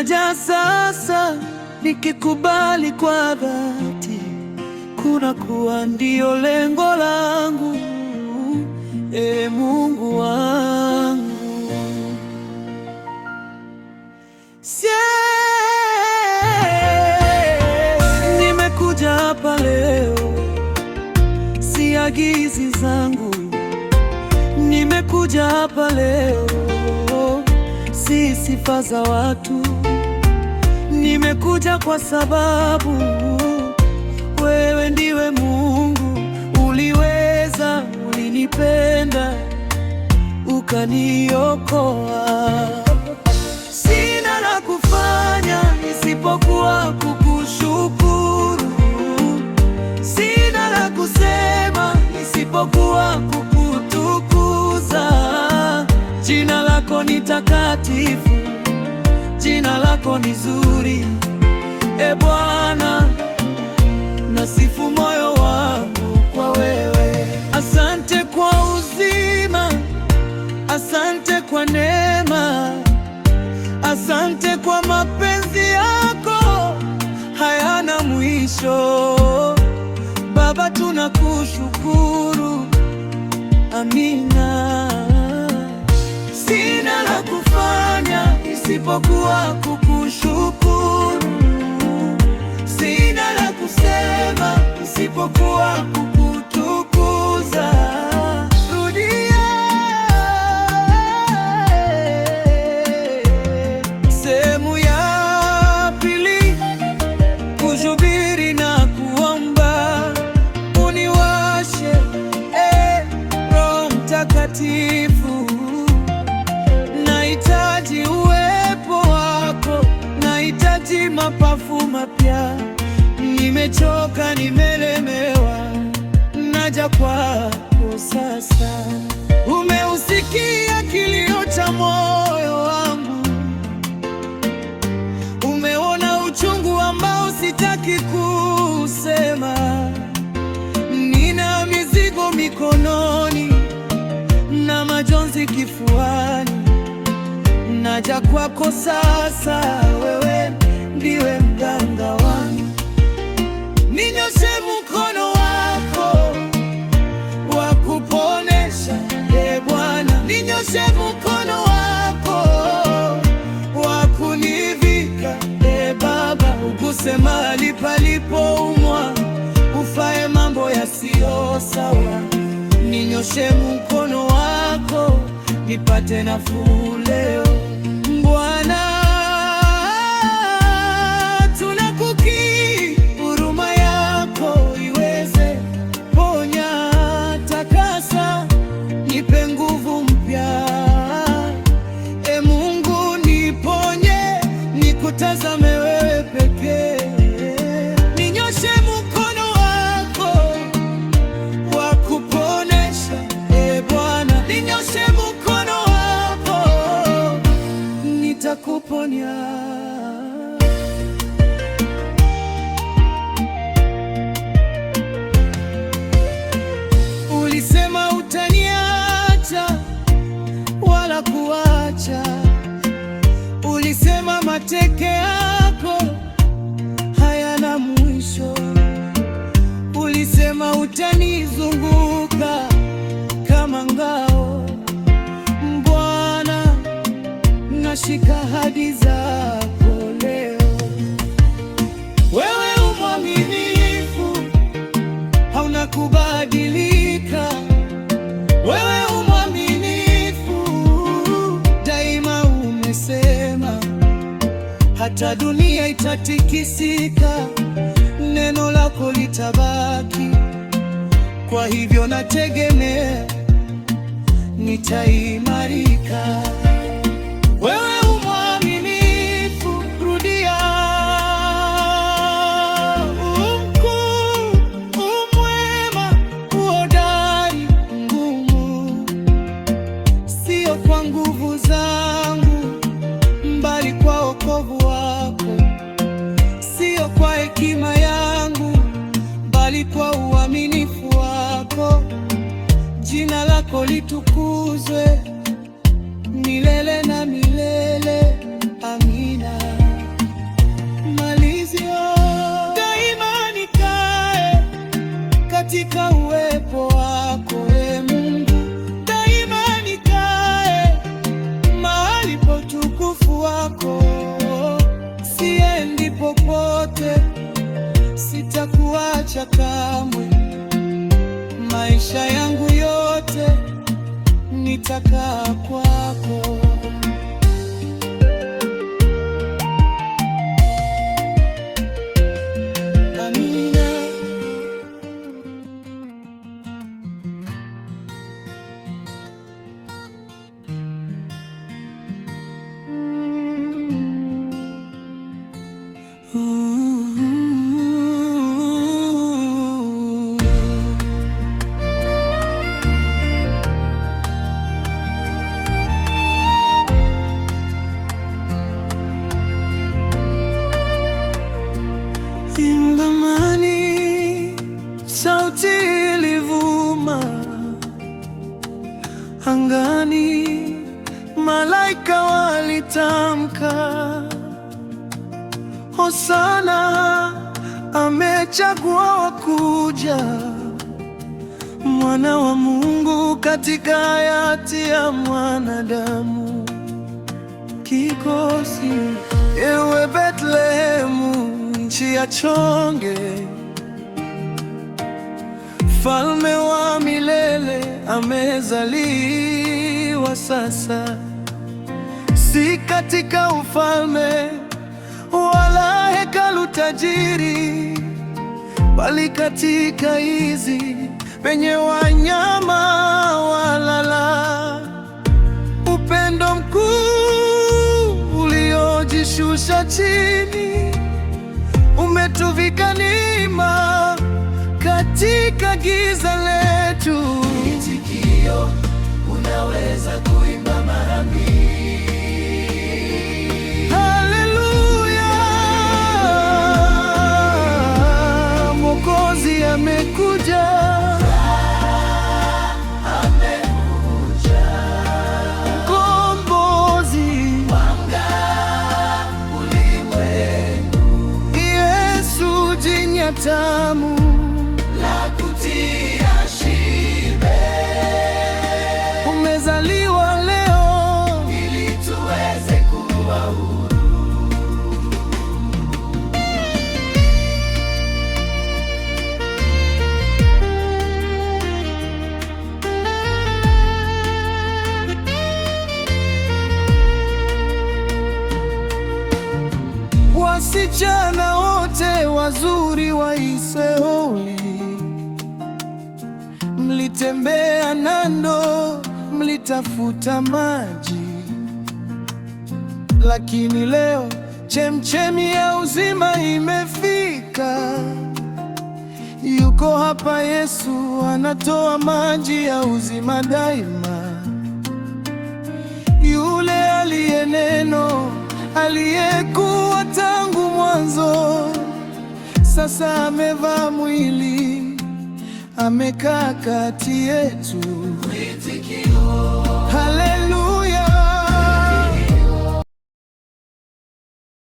Ninaja sasa nikikubali kwa dhati, kuwa ndio lengo langu, Mungu wangu. Nimekuja hapa leo, siagizi zangu. Nimekuja hapa leo, si sifa za watu. Nimekuja kwa sababu wewe ndiwe Mungu, uliweza, ulinipenda, ukaniokoa. Sina la kufanya isipokuwa kukushukuru. Sina la kusema isipokuwa kukutukuza. Jina lako ni takatifu, jina lako ni zuri, Bwana, nasifu moyo wangu kwa wewe. Asante kwa uzima, asante kwa neema, asante kwa mapenzi yako hayana mwisho. Baba, tunakushukuru, amina. Sina la kufanya isipokuwa kukushukuru. Sina la kusema isipokuwa kukutukuza. Rudia sehemu ya pili, kuhubiri na kuomba. Uniwashe, Roho Mtakatifu. Nahitaji uwepo wako, nahitaji mapafu mapya. Nimechoka, nimelemewa, naja kwako sasa. Umeusikia kilio cha moyo wangu, umeona uchungu ambao sitaki kusema. Nina mizigo mikononi na majonzi kifuani. Naja kwako sasa, wewe ndiwe mganga wangu. Ninyoshe mkono wako wa kuponesha, Bwana. Ninyoshe mkono wako wa kunivika, Baba. Uguse mahali palipoumwa, ufae mambo yasiyo sawa. Ninyoshe mkono wako nipate nafuu leo, Bwana. Tunakukiri, huruma yako iweze ponya, takasa, nipe nguvu mpya. Mungu, niponye, nikutazame wewe pekee. Ninyoshe mkono wako wa kuponesha, Bwana. Ninyoshe mkono wako, nitakuponya. Ulisema utaniacha wala kuacha. Ulisema mateke yako hayana mwisho. Ulisema utanizunguka kama ngao. Bwana, nashika ahadi zako leo. Wewe umwaminifu, hauna kubadilika. Wewe umwaminifu, daima umesema. Hata dunia itatikisika, neno lako litabaki. Kwa hivyo nategemea nitaimarika. Wewe umwaminifu, rudia. Umkuu, umwema, uhodari, ngumu. Sio kwa nguvu zangu, mbali kwa wokovu wako. Sio kwa hekima yangu, bali kwa uaminifu wako. Jina lako litukuzwe milele na milele. Amina. sitakuacha kamwe, maisha yangu yote nitakaa kwako. Zamani sauti ilivuma angani, malaika walitamka, Hosana, amechagua wakuja, mwana wa Mungu katika hayati ya mwanadamu. Kikosi, ewe Bethlehemu, nchi ya chonge, Mfalme wa milele amezaliwa sasa, si katika ufalme wala hekalu tajiri, bali katika hizi penye wanyama walala. Upendo mkuu uliojishusha chini umetuvika neema katika giza letu. Itikio, unaweza kuimba mara mbili. Haleluya, Mwokozi amekuja, mkombozi wanga ulimwengu. Yesu, jina tamu la kutia shibe, umezaliwa leo ili tuweze kuwa huru. Wasichana wote wazuri wa Israeli, mlitembea nando, mlitafuta maji, lakini leo chemchemi ya uzima imefika. Yuko hapa Yesu, anatoa maji ya uzima daima, yule aliye neno, aliyekuwa tangu mwanzo, sasa amevaa mwili, amekaa kati yetu.